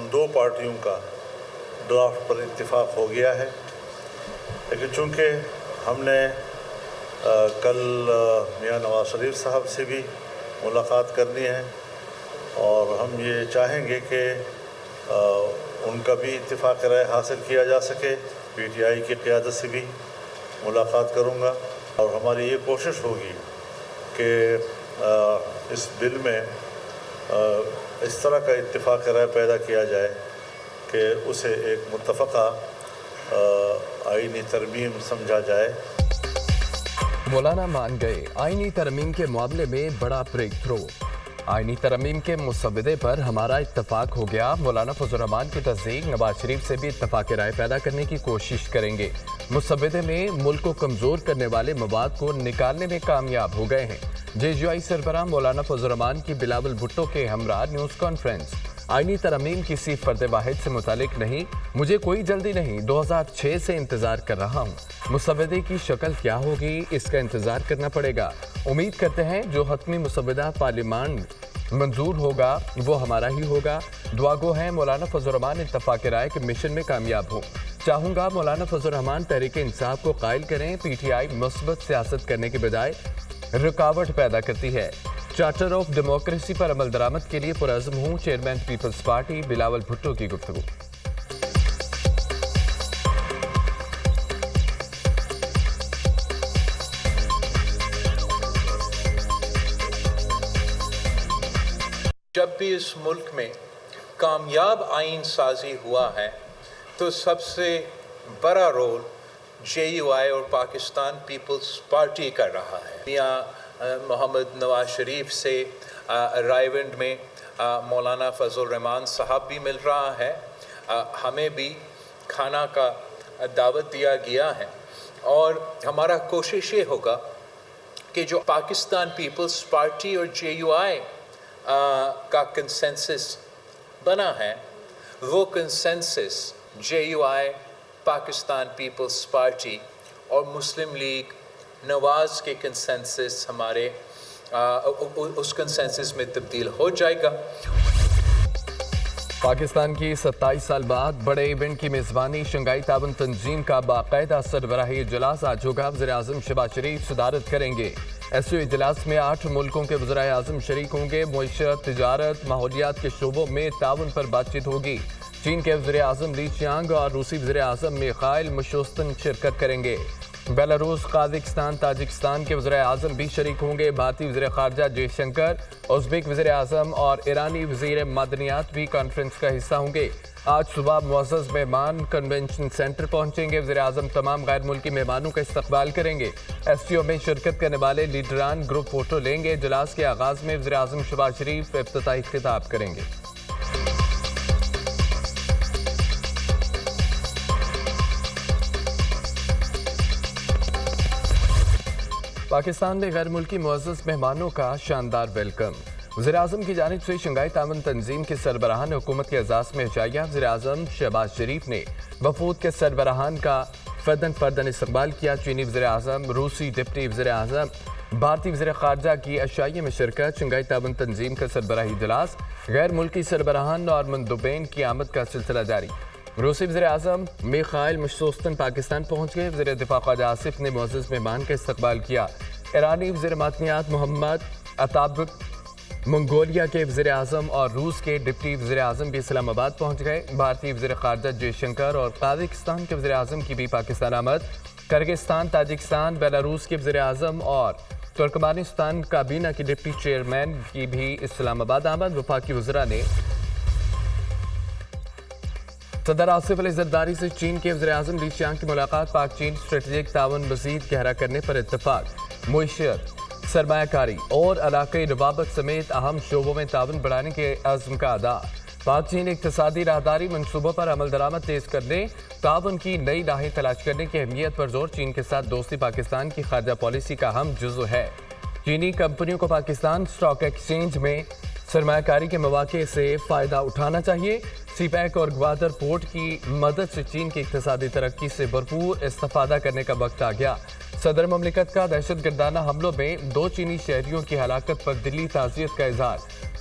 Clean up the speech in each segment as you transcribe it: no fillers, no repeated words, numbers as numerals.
ان دو پارٹیوں کا ڈرافٹ پر اتفاق ہو گیا ہے، لیکن چونکہ ہم نے کل میاں نواز شریف صاحب سے بھی ملاقات کرنی ہے اور ہم یہ چاہیں گے کہ ان کا بھی اتفاق رائے حاصل کیا جا سکے۔ پی ٹی آئی کی قیادت سے بھی ملاقات کروں گا اور ہماری یہ کوشش ہوگی کہ اس بل میں اس طرح کا اتفاق رائے پیدا کیا جائے کہ اسے ایک متفقہ آئینی ترمیم سمجھا جائے۔ مولانا مان گئے، آئینی ترمیم کے معاملے میں بڑا بریک تھرو۔ آئینی ترمیم کے مسودے پر ہمارا اتفاق ہو گیا۔ مولانا فضل الرحمان کی تصدیق، نواز شریف سے بھی اتفاق رائے پیدا کرنے کی کوشش کریں گے۔ مسودے میں ملک کو کمزور کرنے والے مواد کو نکالنے میں کامیاب ہو گئے ہیں۔ جے یو آئی سربراہ مولانا فضل الرحمان کی بلاول بھٹو کے ہمراہ نیوز کانفرنس۔ آئینی ترمیم کسی فرد واحد سے متعلق نہیں، مجھے کوئی جلدی نہیں، 2006 سے انتظار کر رہا ہوں۔ مسودے کی شکل کیا ہوگی اس کا انتظار کرنا پڑے گا۔ امید کرتے ہیں جو حتمی مسودہ پارلیمان منظور ہوگا وہ ہمارا ہی ہوگا۔ دعا گو ہیں مولانا فضل الرحمان اتفاق رائے کے مشن میں کامیاب ہو۔ چاہوں گا مولانا فضل الرحمان تحریک انصاف کو قائل کریں۔ پی ٹی آئی مثبت سیاست کرنے کے بجائے رکاوٹ پیدا کرتی ہے۔ چارٹر آف ڈیموکریسی پر عمل درآمد کے لیے پرعزم ہوں، چیئرمین پیپلز پارٹی بلاول بھٹو کی گفتگو۔ جب بھی اس ملک میں کامیاب آئین سازی ہوا ہے تو سب سے بڑا رول جے یو آئی اور پاکستان پیپلز پارٹی کر رہا ہے۔ میاں محمد نواز شریف سے رائیونڈ میں مولانا فضل الرحمان صاحب بھی مل رہا ہے، ہمیں بھی کھانا کا دعوت دیا گیا ہے اور ہمارا کوشش یہ ہوگا کہ جو پاکستان پیپلز پارٹی اور جے یو آئی کا کنسنسس بنا ہے وہ consensus J U I, Pakistan Peoples Party اور مسلم لیگ نواز کے کنسنسس ہمارے اس کنسنسس میں تبدیل ہو جائے گا۔ پاکستان کی 27 سال بعد بڑے ایونٹ کی میزبانی شنگھائی تعاون تنظیم کا باقاعدہ سربراہی اجلاس آج ہوگا۔ وزیر اعظم شہباز شریف صدارت کریں گے۔ ایس یو اجلاس میں 8 ملکوں کے وزرائے اعظم شریک ہوں گے۔ معیشت، تجارت، ماحولیات کے شعبوں میں تعاون پر بات چیت ہوگی۔ چین کے وزیر اعظم لی چیانگ اور روسی وزیر اعظم میخائیل مشوستن شرکت کریں گے۔ بیلاروس، قازقستان، تاجکستان کے وزرائے اعظم بھی شریک ہوں گے۔ بھارتی وزیر خارجہ جے شنکر، ازبیک وزیر اعظم اور ایرانی وزیر معدنیات بھی کانفرنس کا حصہ ہوں گے۔ آج صبح معزز مہمان کنونشن سینٹر پہنچیں گے۔ وزیر اعظم تمام غیر ملکی مہمانوں کا استقبال کریں گے۔ ایس ٹی او میں شرکت کرنے والے لیڈران گروپ فوٹو لیں گے۔ اجلاس کے آغاز میں وزیر اعظم شہباز شریف افتتاحی خطاب کریں گے۔ پاکستان میں غیر ملکی معزز مہمانوں کا شاندار ویلکم۔ وزیر اعظم کی جانب سے شنگھائی تعاون تنظیم کے سربراہان حکومت کے اعزاز میں عشائیہ وزیر اعظم شہباز شریف نے وفود کے سربراہان کا فرداً استقبال کیا۔ چینی وزیر اعظم، روسی ڈپٹی وزیر اعظم، بھارتی وزیر خارجہ کی عشائیہ میں شرکت۔ شنگھائی تعاون تنظیم کا سربراہی اجلاس، غیر ملکی سربراہان اور مندوبین کی آمد کا سلسلہ جاری۔ روسی وزیر اعظم میخائیل مشوستن پاکستان پہنچ گئے۔ وزیر دفاع خواجہ آصف نے معزز مہمان کا استقبال کیا۔ ایرانی وزیر معدنیات محمد اتابک، منگولیا کے وزیر اعظم اور روس کے ڈپٹی وزیر اعظم بھی اسلام آباد پہنچ گئے۔ بھارتی وزیر خارجہ جے شنکر اور قازقستان کے وزیر اعظم کی بھی پاکستان آمد۔ کرغزستان، تاجکستان، بیلاروس کے وزیر اعظم اور ترکمانستان کابینہ کی ڈپٹی چیئرمین کی بھی اسلام آباد آمد۔ وفاقی وزراء نے صدر آصف علی زرداری سے چین کے وزیر اعظم لی چیانگ کی ملاقات۔ پاک چین اسٹریٹجک تعاون مزید گہرا کرنے پر اتفاق۔ معیشت، سرمایہ کاری اور علاقائی روابط سمیت اہم شعبوں میں تعاون بڑھانے کے عزم کا ادا۔ پاک چین اقتصادی راہداری منصوبوں پر عمل درآمد تیز کرنے، تعاون کی نئی راہیں تلاش کرنے کی اہمیت پر زور۔ چین کے ساتھ دوستی پاکستان کی خارجہ پالیسی کا اہم جزو ہے۔ چینی کمپنیوں کو پاکستان اسٹاک ایکسچینج میں سرمایہ کاری کے مواقع سے فائدہ اٹھانا چاہیے۔ سی پیک اور گوادر پورٹ کی مدد سے چین کی اقتصادی ترقی سے بھرپور استفادہ کرنے کا وقت آ گیا۔ صدر مملکت کا دہشت گردانہ حملوں میں 2 چینی شہریوں کی ہلاکت پر دلی تعزیت کا اظہار۔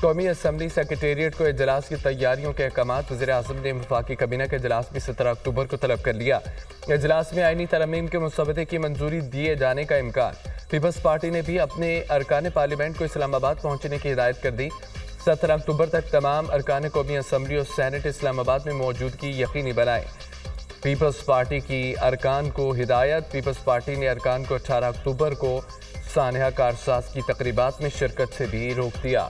قومی اسمبلی سیکریٹریٹ کو اجلاس کی تیاریوں کے احکامات وزیر اعظم نے وفاقی کابینہ کا اجلاس بھی 17 اکتوبر کو طلب کر لیا۔ اجلاس میں آئینی ترمیم کے مسودے کی منظوری دیے جانے کا امکان۔ پیپلز پارٹی نے بھی اپنے ارکان پارلیمنٹ کو اسلام آباد پہنچنے کی ہدایت کر دی۔ 17 اکتوبر تک تمام ارکان قومی اسمبلی اور سینٹ اسلام آباد میں موجودگی یقینی بنائے۔ پیپلز پارٹی کی ارکان کو ہدایت۔ پیپلز پارٹی نے ارکان کو 18 اکتوبر کو سانحہ کارساز کی تقریبات میں شرکت سے بھی روک دیا۔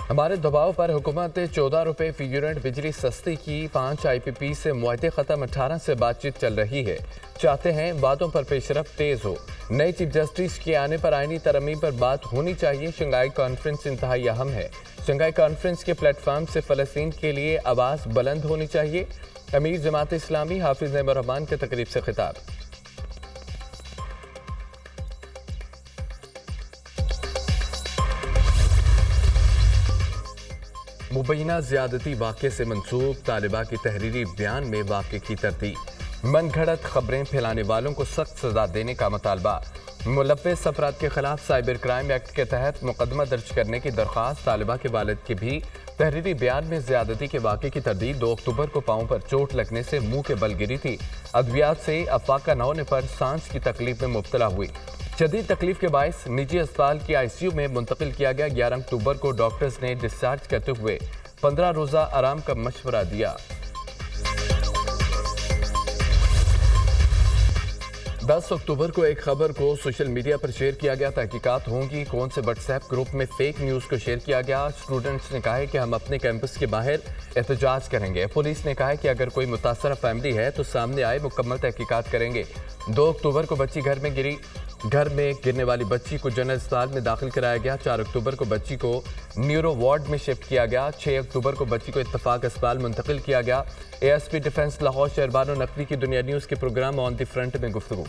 ہمارے دباؤ پر حکومت 14 روپے فی یونٹ بجلی سستی کی 5 آئی پی پی سے معاہدے ختم 18 سے بات چیت چل رہی ہے۔ چاہتے ہیں باتوں پر پیش رفت تیز ہو۔ نئے چیف جسٹس کے آنے پر آئینی ترمیم پر بات ہونی چاہیے۔ شنگھائی کانفرنس انتہائی اہم ہے۔ شنگھائی کانفرنس کے پلیٹ فارم سے فلسطین کے لیے آواز بلند ہونی چاہیے۔ امیر جماعت اسلامی حافظ نعیم الرحمان کے تقریب سے خطاب۔ مبینہ زیادتی واقعے سے منسوب طالبہ کی تحریری بیان میں واقعے کی تردید۔ من گھڑت خبریں پھیلانے والوں کو سخت سزا دینے کا مطالبہ۔ ملوث افراد کے خلاف سائبر کرائم ایکٹ کے تحت مقدمہ درج کرنے کی درخواست۔ طالبہ کے والد کی بھی تحریری بیان میں زیادتی کے واقعے کی تردید۔ 2 اکتوبر کو پاؤں پر چوٹ لگنے سے منہ کے بل گری تھی۔ ادویات سے افاقہ نہ ہونے پر سانس کی تکلیف میں مبتلا ہوئی۔ شدید تکلیف کے باعث نجی اسپتال کی آئی سی یو میں منتقل کیا گیا۔ 11 اکتوبر کو ڈاکٹرز نے ڈسچارج کرتے ہوئے 15 روزہ آرام کا مشورہ دیا۔ 10 اکتوبر کو ایک خبر کو سوشل میڈیا پر شیئر کیا گیا۔ تحقیقات ہوں گی کون سے واٹس ایپ گروپ میں فیک نیوز کو شیئر کیا گیا۔ اسٹوڈنٹس نے کہا ہے کہ ہم اپنے کیمپس کے باہر احتجاج کریں گے۔ پولیس نے کہا ہے کہ اگر کوئی متاثرہ فیملی ہے تو سامنے آئے، مکمل تحقیقات کریں گے۔ 2 اکتوبر کو بچی گھر میں گرنے والی بچی کو جنرل اسپتال میں داخل کرایا گیا۔ 4 اکتوبر کو بچی کو نیورو وارڈ میں شفٹ کیا گیا۔ 6 اکتوبر کو بچی کو اتفاق اسپتال منتقل کیا گیا۔ A S P Defence Lahore Shehrbano Naqvi کی دنیا نیوز کے پروگرام آن دی فرنٹ میں گفتگو۔